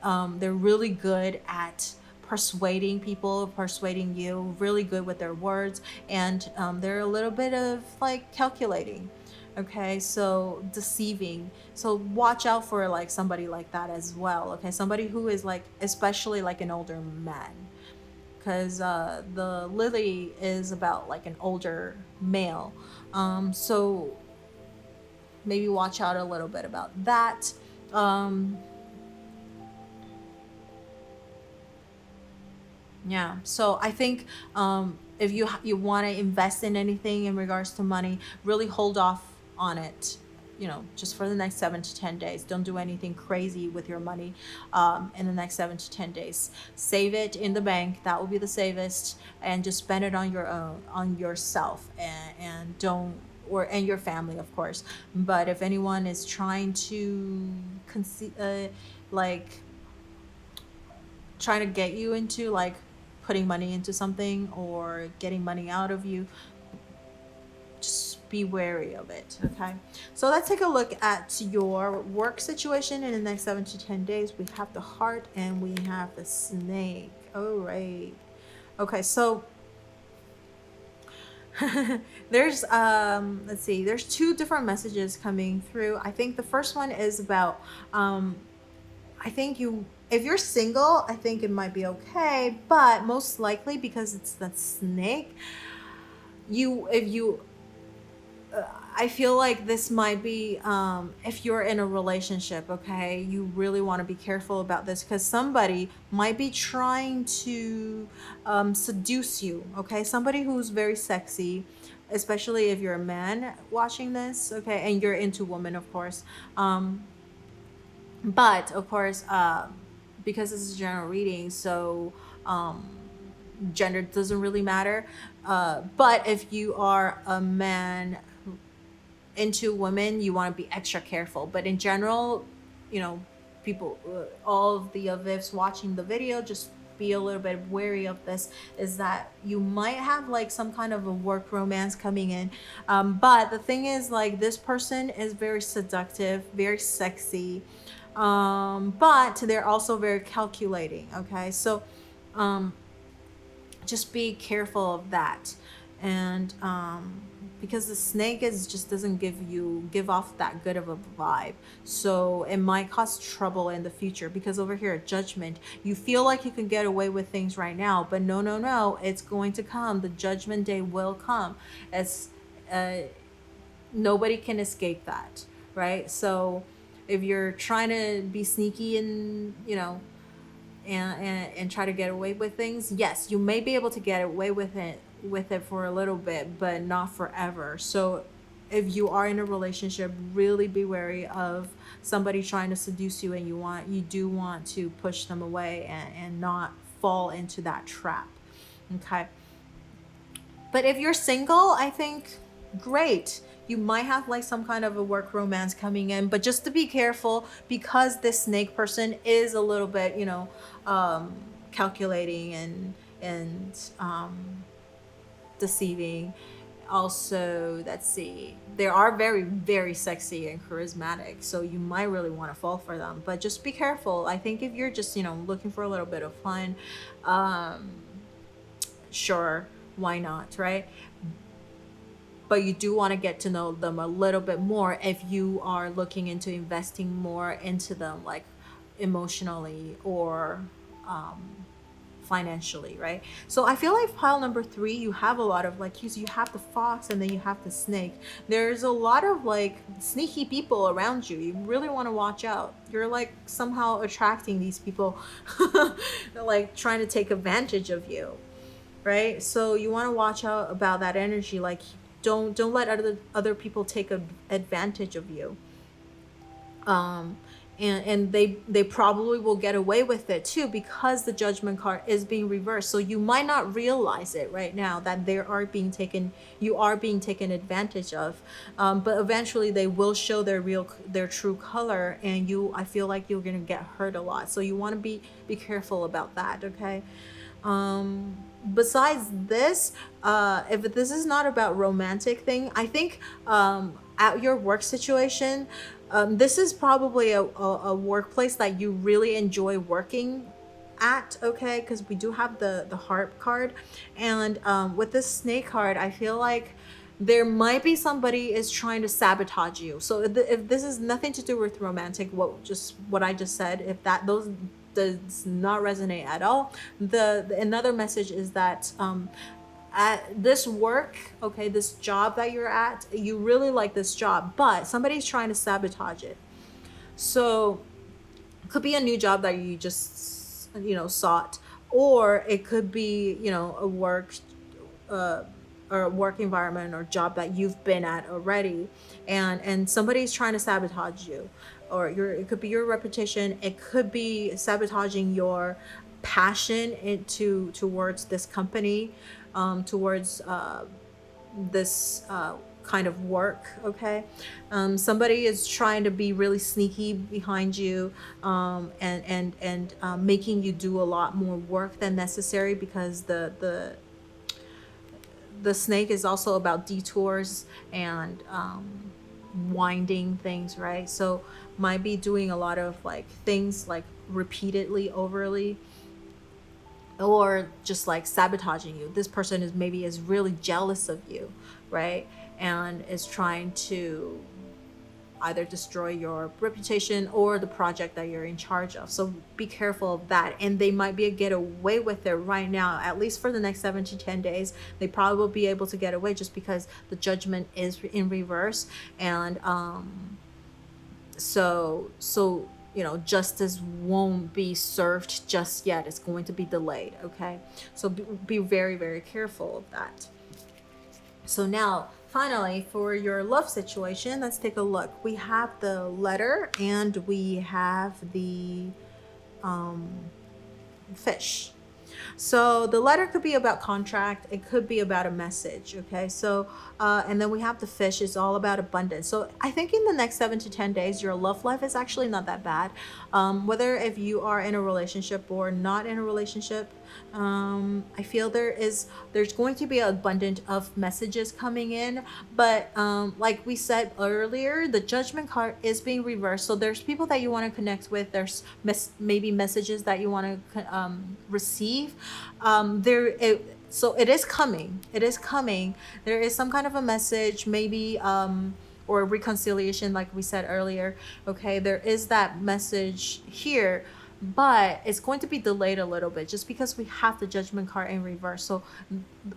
really good at persuading people, persuading you, really good with their words, and they're a little bit of like calculating. Okay, so deceiving. So watch out for like somebody like that as well. Okay, somebody who is like, especially like an older man, because the lily is about like an older male. So maybe watch out a little bit about that. Yeah, so I think if you want to invest in anything in regards to money, really hold off on it, just for the next 7 to 10 days. Don't do anything crazy with your money in the next 7 to 10 days. Save it in the bank. That will be the safest, and just spend it on your own, on yourself, and don't, and your family, of course. But if anyone is trying to like trying to get you into like putting money into something or getting money out of you, just be wary of it. Okay, so let's take a look at your work situation in the next 7 to 10 days. We have the heart and we have the snake. All right. Okay, so there's let's see, there's two different messages coming through. I think the first one is about I think if you're single, I think it might be okay, but most likely, because it's the snake, I feel like this might be if you're in a relationship, okay, you really want to be careful about this, because somebody might be trying to seduce you, okay? Somebody who's very sexy, especially if you're a man watching this, okay, and you're into women, of course. But of course, because this is a general reading, so gender doesn't really matter. But if you are a man into women, you want to be extra careful. But in general, people, all of the avivs watching the video, just be a little bit wary of this, is that you might have like some kind of a work romance coming in. But the thing is, like, this person is very seductive, very sexy, but they're also very calculating. Okay, so just be careful of that. And because the snake just doesn't give off that good of a vibe, so it might cause trouble in the future. Because over here at judgment, you feel like you can get away with things right now, but no, it's going to come. The judgment day will come. It's nobody can escape that, right? So if you're trying to be sneaky and and try to get away with things, yes, you may be able to get away with it for a little bit, but not forever. So if you are in a relationship, really be wary of somebody trying to seduce you, and you do want to push them away and not fall into that trap. Okay, but if you're single, I think great. You might have like some kind of a work romance coming in, but just to be careful, because this snake person is a little bit, calculating and deceiving. Also, let's see, they are very, very sexy and charismatic, so you might really want to fall for them, but just be careful. I think if you're just, looking for a little bit of fun, sure, why not, right? But you do want to get to know them a little bit more if you are looking into investing more into them, like emotionally or financially, right? So I feel like pile number 3, you have a lot of like, you have the fox and then you have the snake. There's a lot of like sneaky people around you. You really want to watch out. You're like somehow attracting these people like trying to take advantage of you, right? So you want to watch out about that energy. Like, don't let other people take advantage of you. And they probably will get away with it too, because the judgment card is being reversed. So you might not realize it right now that you are being taken advantage of, but eventually they will show their true color, and I feel like you're gonna get hurt a lot. So you want to be careful about that. Okay. Besides this, if this is not about romantic thing, I think at your work situation, this is probably a workplace that you really enjoy working at, okay? Because we do have the harp card, and with this snake card, I feel like there might be somebody is trying to sabotage you. So if this is nothing to do with romantic, what I just said, if that those does not resonate at all, the another message is that at this work, okay, this job that you're at, you really like this job, but somebody's trying to sabotage it. So it could be a new job that you just sought, or it could be a work or a work environment or job that you've been at already, and somebody's trying to sabotage you, or it could be your reputation, it could be sabotaging your passion towards this company, towards this kind of work, okay? Somebody is trying to be really sneaky behind you, and making you do a lot more work than necessary, because the snake is also about detours and winding things, right? So might be doing a lot of like things like repeatedly, overly, or just like sabotaging you. This person is really jealous of you, right? And is trying to either destroy your reputation or the project that you're in charge of. So be careful of that. And they might be able to get away with it right now, at least for the next 7 to 10 days. They probably will be able to get away just because the judgment is in reverse. And so justice won't be served just yet. It's going to be delayed, okay? So be very, very careful of that. So now, finally, for your love situation, let's take a look. We have the letter and we have the fish. So the letter could be about contract. It could be about a message, okay? So, and then we have the fish. It's all about abundance. So I think in the next 7 to 10 days, your love life is actually not that bad. Whether if you are in a relationship or not in a relationship, I feel there's going to be an abundance of messages coming in, but like we said earlier, the judgment card is being reversed. So there's people that you want to connect with. There's maybe messages that you want to receive. So it is coming. It is coming. There is some kind of a message, maybe or reconciliation, like we said earlier. Okay, there is that message here, but it's going to be delayed a little bit just because we have the judgment card in reverse. So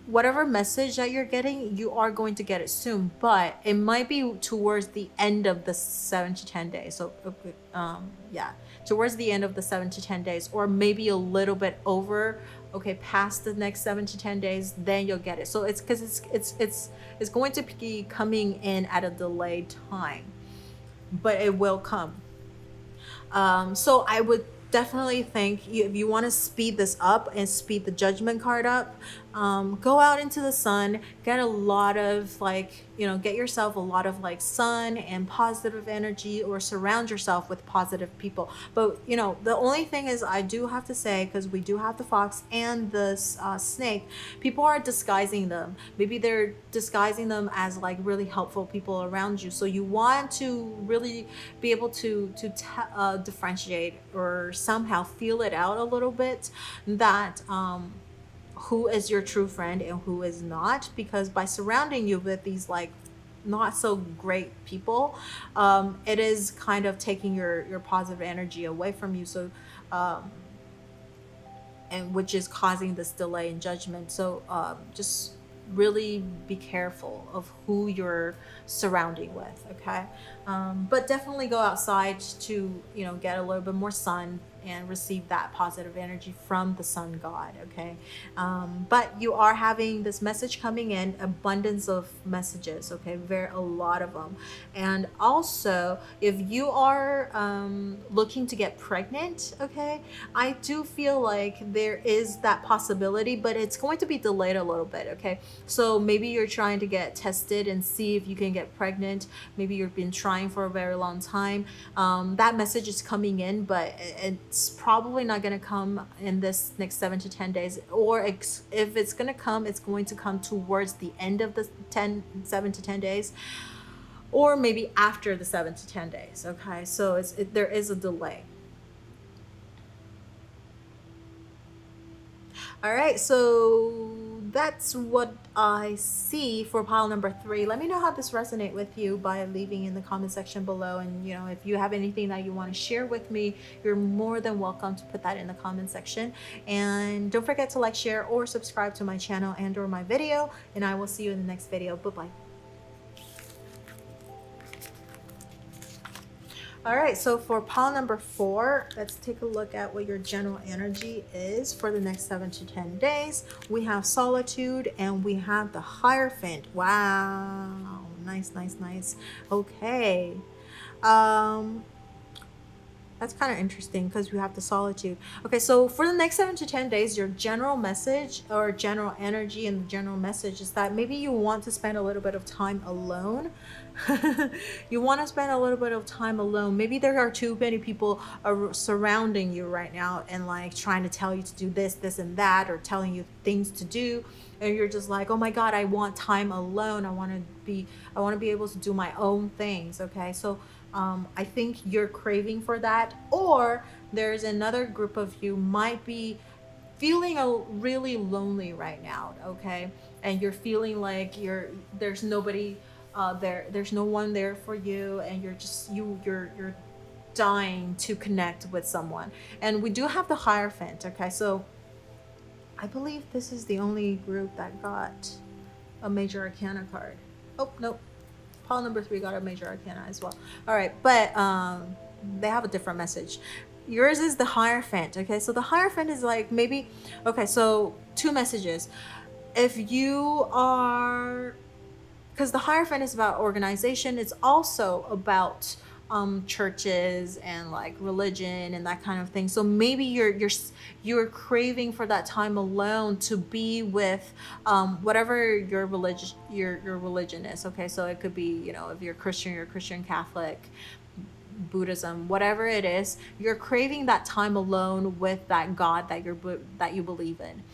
whatever message that you're getting, you are going to get it soon, but it might be towards the end of the 7 to 10 days. So yeah, towards the end of the 7 to 10 days, or maybe a little bit over, okay, past the next 7 to 10 days, then you'll get it. So it's because it's going to be coming in at a delayed time, but it will come. So I would definitely think if you want to speed this up and speed the judgment card up, go out into the sun, get a lot of get yourself a lot of sun and positive energy, or surround yourself with positive people. But the only thing is, I do have to say, because we do have the fox and the snake, people are disguising them. Maybe they're disguising them as really helpful people around you. So you want to really be able to differentiate, or somehow feel it out a little bit, that who is your true friend and who is not, because by surrounding you with these not so great people, it is kind of taking your positive energy away from you. So and which is causing this delay in judgment. So just really be careful of who you're surrounding with, okay? But definitely go outside to get a little bit more sun and receive that positive energy from the sun god, okay? But you are having this message coming in, abundance of messages, okay? A lot of them. And also, if you are looking to get pregnant, okay, I do feel like there is that possibility, but it's going to be delayed a little bit, okay? So maybe you're trying to get tested and see if you can get pregnant. Maybe you've been trying trying for a very long time. That message is coming in, but it's probably not going to come in this next 7 to 10 days. Or if it's going to come, it's going to come towards the end of the 7 to 10 days. Or maybe after the 7 to 10 days. Okay, so there is a delay. All right, so that's what I see for pile number 3. Let me know how this resonates with you by leaving in the comment section below. And if you have anything that you want to share with me, you're more than welcome to put that in the comment section. And don't forget to like, share, or subscribe to my channel and or my video. And I will see you in the next video. Bye-bye. All right, so for pile number 4, let's take a look at what your general energy is for the next 7 to 10 days. We have Solitude and we have the Hierophant. Wow, nice. Okay, that's kind of interesting because we have the Solitude. Okay, so for the next 7 to 10 days, your general message or general energy and the general message is that maybe you want to spend a little bit of time alone. You want to spend a little bit of time alone. Maybe there are too many people surrounding you right now and like trying to tell you to do this, and that, or telling you things to do, and you're just like, oh my God, I want time alone. I want to be able to do my own things. Okay, so I think you're craving for that. Or there's another group of you might be feeling really lonely right now. Okay, and you're feeling like there's nobody there's no one there for you, and you're dying to connect with someone. And we do have the Hierophant. Okay, so I believe this is the only group that got a major arcana card. Oh nope, pile number 3 got a major arcana as well. All right, but they have a different message. Yours is the Hierophant. Okay, so the Hierophant is like maybe, okay, so 2 messages. If you are, because the Hierophant is about organization, it's also about churches and like religion and that kind of thing. So maybe you're craving for that time alone to be with whatever your religion is. Okay, so it could be, if you're Christian, Catholic, Buddhism, whatever it is, you're craving that time alone with that God that you believe in.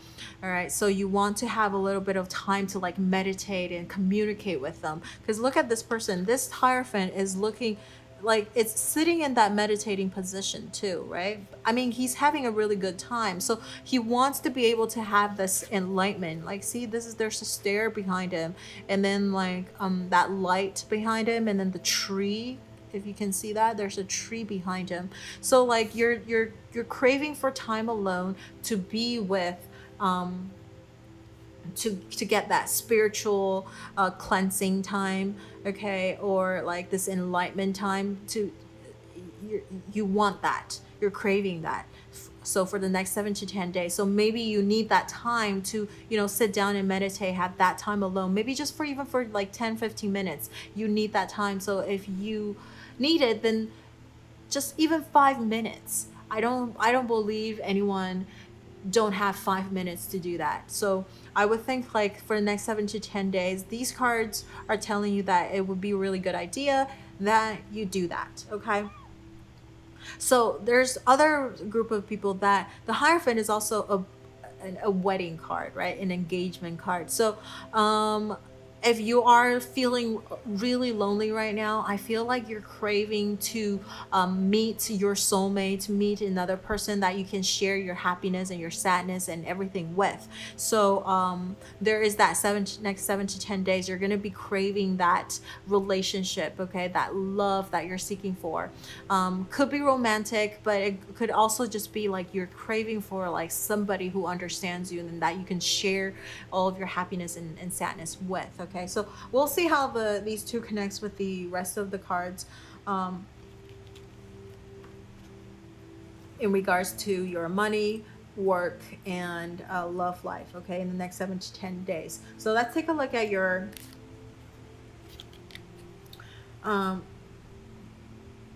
All right, so you want to have a little bit of time to like meditate and communicate with them, because look at this person. This Hierophant is looking like it's sitting in that meditating position too, right? I mean, he's having a really good time, so he wants to be able to have this enlightenment. Like, see, there's a stair behind him, and then like that light behind him, and then the tree. If you can see that, there's a tree behind him. So like you're craving for time alone to be with to get that spiritual cleansing time, okay, or like this enlightenment time. You want that, you're craving that. So for the next 7 to 10 days, so maybe you need that time to sit down and meditate, have that time alone, maybe just for like 10-15 minutes. You need that time. So if you need it, then just even 5 minutes. I don't believe anyone don't have 5 minutes to do that. So I would think like for the next 7 to 10 days, these cards are telling you that it would be a really good idea that you do that. Okay, so there's other group of people that the Hierophant is also a wedding card, right? An engagement card. So if you are feeling really lonely right now, I feel like you're craving to meet your soulmate, meet another person that you can share your happiness and your sadness and everything with. So there is that next 7 to 10 days, you're going to be craving that relationship, okay? That love that you're seeking for. Could be romantic, but it could also just be like you're craving for like somebody who understands you and that you can share all of your happiness and sadness with, okay? So we'll see how these two connects with the rest of the cards in regards to your money, work, and love life, okay, in the next 7 to 10 days. So let's take a look at your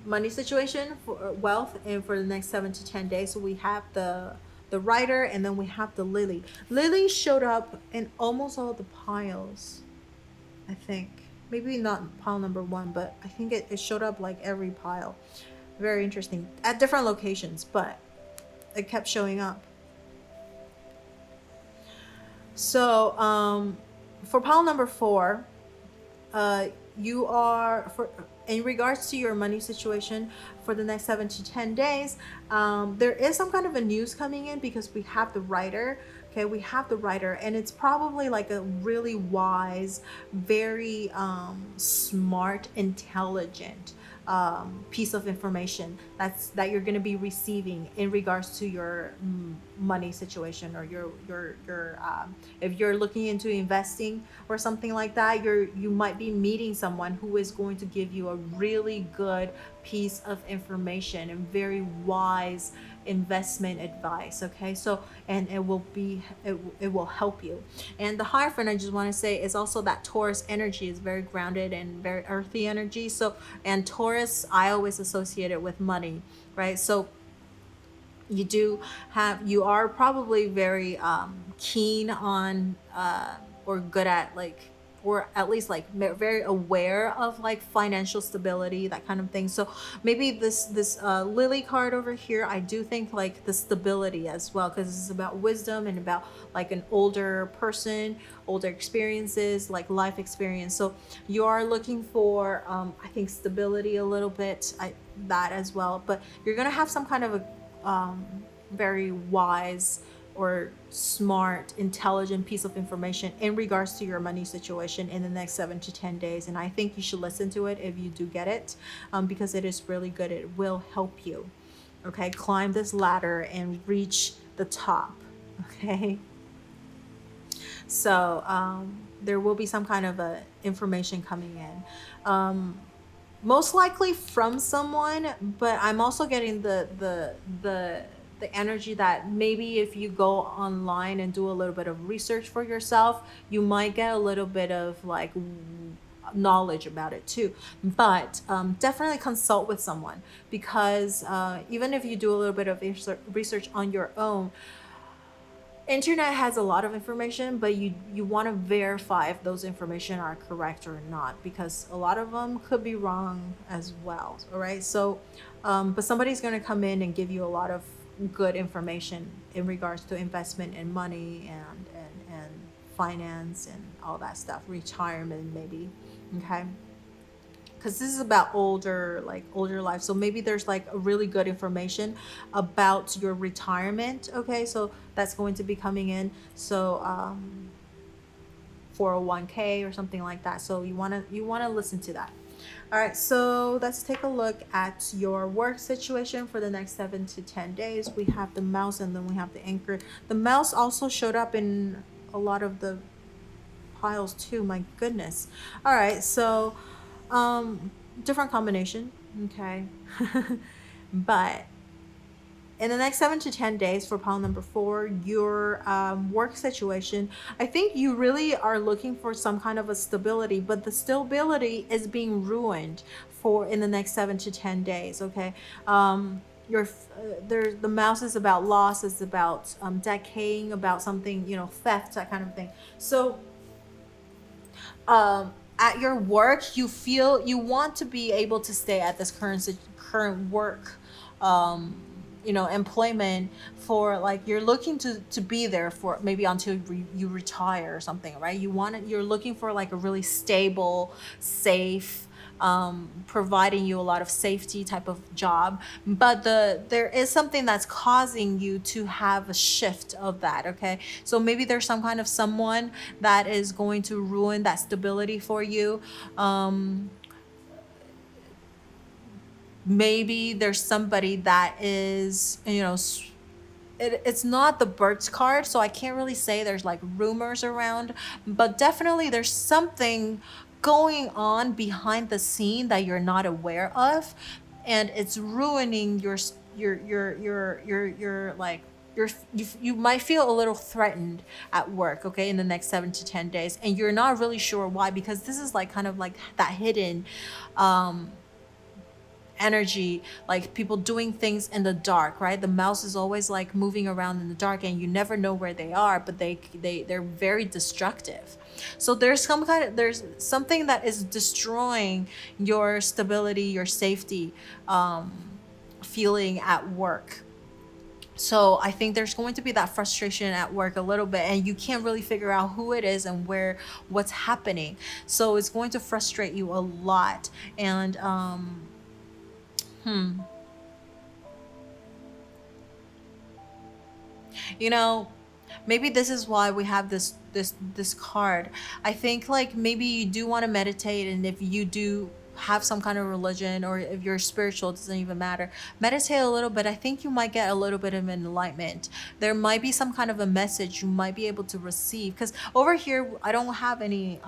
money situation, for wealth, and for the next 7 to 10 days. So we have the Rider, and then we have the Lily. Lily showed up in almost all the piles, I think. maybe not pile number 1, but I think it showed up like every pile. Very interesting, at different locations, but it kept showing up. So for pile number 4, you are, in regards to your money situation for the next 7 to 10 days, there is some kind of a news coming in, because we have the writer. Okay, we have the writer, and it's probably like a really wise, very smart, intelligent piece of information that you're going to be receiving in regards to your money situation, or your if you're looking into investing or something like that, you might be meeting someone who is going to give you a really good piece of information and very wise investment advice. Okay, so, and it will help you. And the Hierophant, I just want to say, is also that Taurus energy is very grounded and very earthy energy. So, and Taurus, I always associate it with money, right? So you are probably very keen on or good at, like, or at least like very aware of like financial stability, that kind of thing. So maybe this Lily card over here, I do think like the stability as well, because this is about wisdom and about like an older person, older experiences, like life experience. So you are looking for I think stability a little bit, that as well. But you're gonna have some kind of a very wise or smart, intelligent piece of information in regards to your money situation in the next 7 to 10 days. And I think you should listen to it if you do get it, because it is really good. It will help you, okay, climb this ladder and reach the top, okay? So there will be some kind of a information coming in. Most likely from someone, but I'm also getting the energy that maybe if you go online and do a little bit of research for yourself, you might get a little bit of like knowledge about it too. But definitely consult with someone, because even if you do a little bit of research on your own, internet has a lot of information, but you want to verify if those information are correct or not, because a lot of them could be wrong as well. All right, so but somebody's going to come in and give you a lot of good information in regards to investment and money and finance and all that stuff, retirement maybe, okay? Because this is about older life, so maybe there's like a really good information about your retirement, okay? So that's going to be coming in. So 401k or something like that. So you want to listen to that. All right, so let's take a look at your work situation for the next 7 to 10 days. We have the mouse, and then we have the anchor. The mouse also showed up in a lot of the piles too, my goodness. All right, so different combination, okay? But in the next 7 to 10 days for pile number 4, your work situation, I think you really are looking for some kind of a stability, but the stability is being ruined in the next 7 to 10 days, okay? The mouse is about loss, it's about decaying, about something, theft, that kind of thing. So at your work, you feel you want to be able to stay at this current work employment for, like, you're looking to be there for maybe until you retire or something, right? You're looking for like a really stable, safe, providing you a lot of safety type of job, but there is something that's causing you to have a shift of that, okay? So maybe there's some kind of someone that is going to ruin that stability for you. Maybe there's somebody that is, it's not the birds card, so I can't really say there's like rumors around, but definitely there's something going on behind the scene that you're not aware of, and it's ruining your like you might feel a little threatened at work, okay, in the next 7 to 10 days, and you're not really sure why, because this is like kind of like that hidden energy, like people doing things in the dark, right? The mouse is always like moving around in the dark and you never know where they are, but they're very destructive. So there's something that is destroying your stability, your safety feeling at work. So I think there's going to be that frustration at work a little bit, and you can't really figure out who it is and what's happening. So it's going to frustrate you a lot. And you know, maybe this is why we have this card. I think like maybe you do want to meditate, and if you do have some kind of religion, or if you're spiritual, it doesn't even matter, meditate a little bit. I think you might get a little bit of enlightenment. There might be some kind of a message you might be able to receive, because over here I don't have any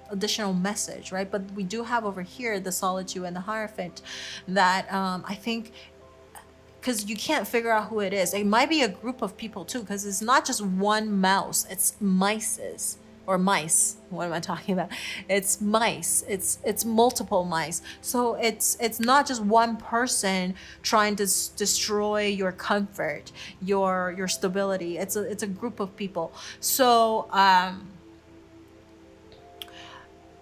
additional message, right? But we do have over here the solitude and the Hierophant, that I think, because you can't figure out who it is. It might be a group of people too, because it's not just one mouse, it's mice. Or mice. What am I talking about? It's mice. It's multiple mice. So it's not just one person trying to destroy your comfort, your stability. It's a group of people. So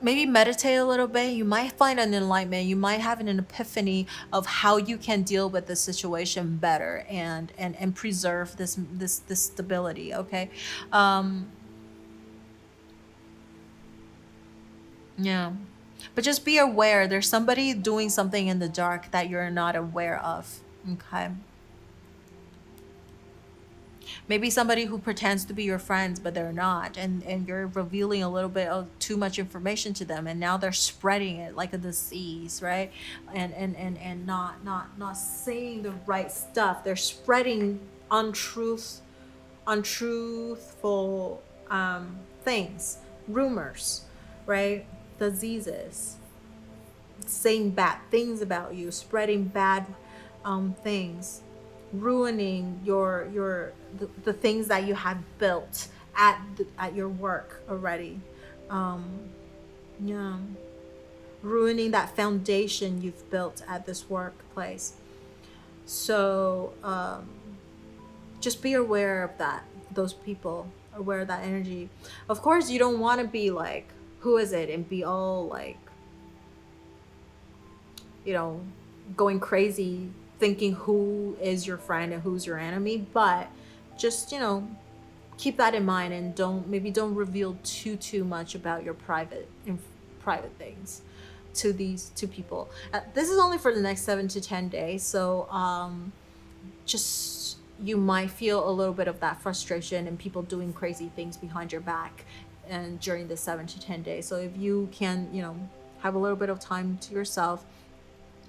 maybe meditate a little bit. You might find an enlightenment. You might have an epiphany of how you can deal with the situation better and preserve this stability. Okay. Yeah. But just be aware, there's somebody doing something in the dark that you're not aware of. Okay. Maybe somebody who pretends to be your friends, but they're not. And you're revealing a little bit of too much information to them. And now they're spreading it like a disease, right? And not saying the right stuff. They're spreading untruthful things, rumors, right? Diseases, saying bad things about you, spreading bad things, ruining the things that you had built at your work already. Yeah, ruining that foundation you've built at this workplace. So just be aware of that, those people, aware of that energy. Of course, you don't want to be like, who is it, and be all like, going crazy thinking who is your friend and who's your enemy. But just keep that in mind, and don't reveal too much about your private things to these two people. This is only for the next 7 to 10 days, so just you might feel a little bit of that frustration and people doing crazy things behind your back and during the 7 to 10 days. So if you can, have a little bit of time to yourself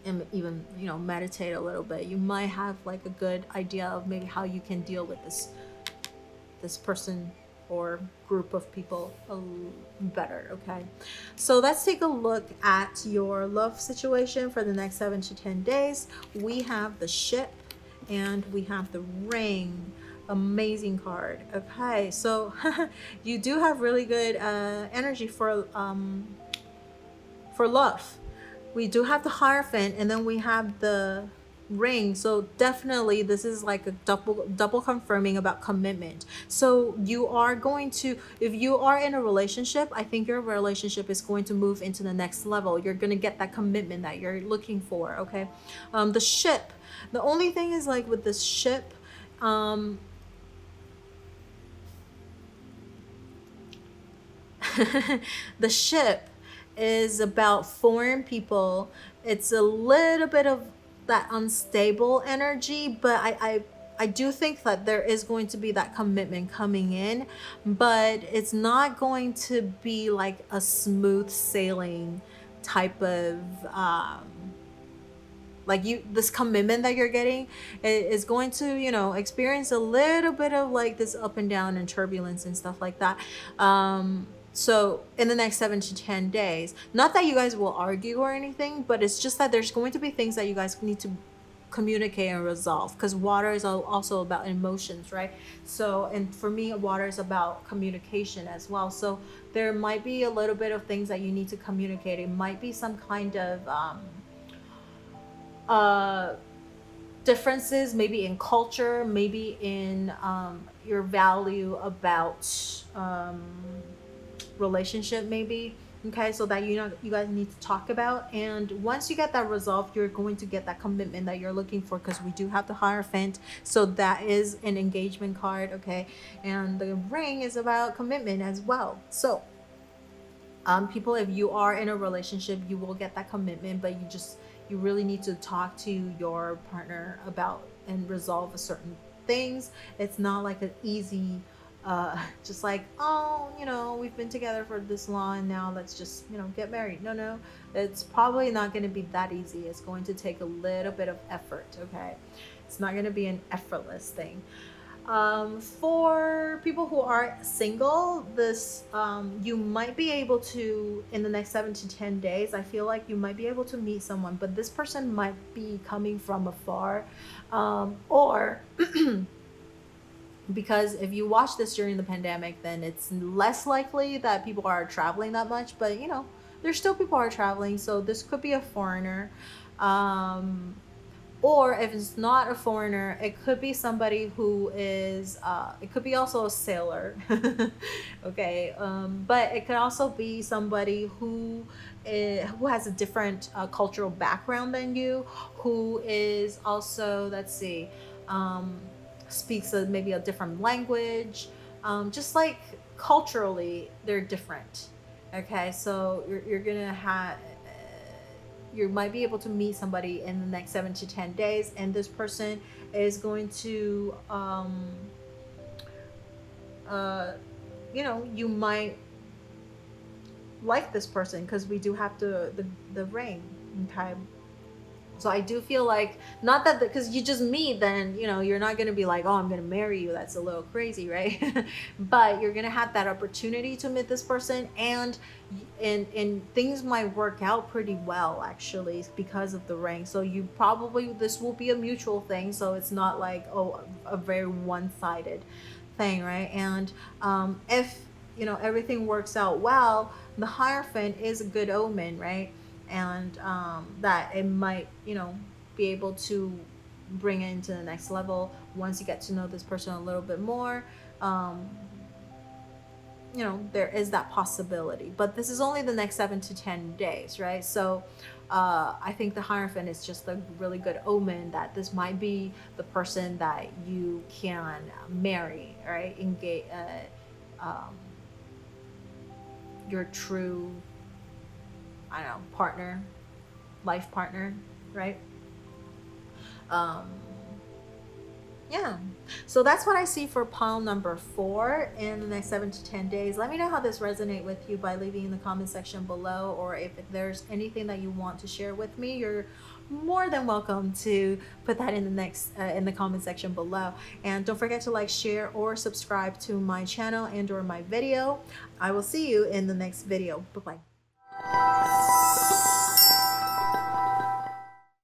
and even, meditate a little bit, you might have like a good idea of maybe how you can deal with this person or group of people better. Okay, so let's take a look at your love situation for the next 7 to 10 days. We have the Ship and we have the Ring. Amazing card. Okay, so you do have really good energy for love. We do have the Hierophant, and then we have the Ring. So definitely this is like a double confirming about commitment. So you are going to, if you are in a relationship, I think your relationship is going to move into the next level. You're going to get that commitment that you're looking for. Okay. The Ship, the only thing is like with this Ship, the Ship is about foreign people. It's a little bit of that unstable energy, but I do think that there is going to be that commitment coming in, but it's not going to be like a smooth sailing type of this commitment that you're getting is going to experience a little bit of like this up and down and turbulence and stuff like that. So in the next 7 to 10 days, not that you guys will argue or anything, but it's just that there's going to be things that you guys need to communicate and resolve, because water is also about emotions, right? So, and for me, water is about communication as well. So there might be a little bit of things that you need to communicate. It might be some kind of differences, maybe in culture, maybe in your value about relationship, maybe. Okay, so that you guys need to talk about, and once you get that resolved, you're going to get that commitment that you're looking for, because we do have the Hierophant, so that is an engagement card. Okay, and the ring is about commitment as well. So people, if you are in a relationship, you will get that commitment, but you really need to talk to your partner about and resolve certain things. It's not like an easy just like, oh, we've been together for this long and now let's just, get married. No, it's probably not going to be that easy. It's going to take a little bit of effort. Okay, it's not going to be an effortless thing. For people who are single, this you might be able to, in the next 7 to 10 days, I feel like you might be able to meet someone, but this person might be coming from afar, or because if you watch this during the pandemic, then it's less likely that people are traveling that much, but there's still people are traveling, so this could be a foreigner. Or if it's not a foreigner, it could be somebody who is, it could be also a sailor. Okay, but it could also be somebody who has a different cultural background than you, who is also, let's see, speaks maybe a different language. Just like culturally, they're different. Okay, so you're gonna have, you might be able to meet somebody in the next 7 to 10 days, and this person is going to, you might like this person because we do have the ring. Okay. So I do feel like, not that, because you just meet, then, you're not going to be like, oh, I'm going to marry you. That's a little crazy, right? But you're going to have that opportunity to meet this person, and things might work out pretty well, actually, because of the ring. So this will be a mutual thing. So it's not like, a very one-sided thing, right? And if, everything works out well, the Hierophant is a good omen, right? And that it might, be able to bring it into the next level once you get to know this person a little bit more. There is that possibility, but this is only the next 7 to 10 days, right? So I think the Hierophant is just a really good omen that this might be the person that you can marry, right? Engage, your true, I don't know, partner, life partner, right? Yeah, so that's what I see for pile number 4 in the next 7 to 10 days. Let me know how this resonates with you by leaving in the comment section below, or if there's anything that you want to share with me, you're more than welcome to put that in the comment section below. And don't forget to like, share, or subscribe to my channel and or my video. I will see you in the next video. Bye-bye.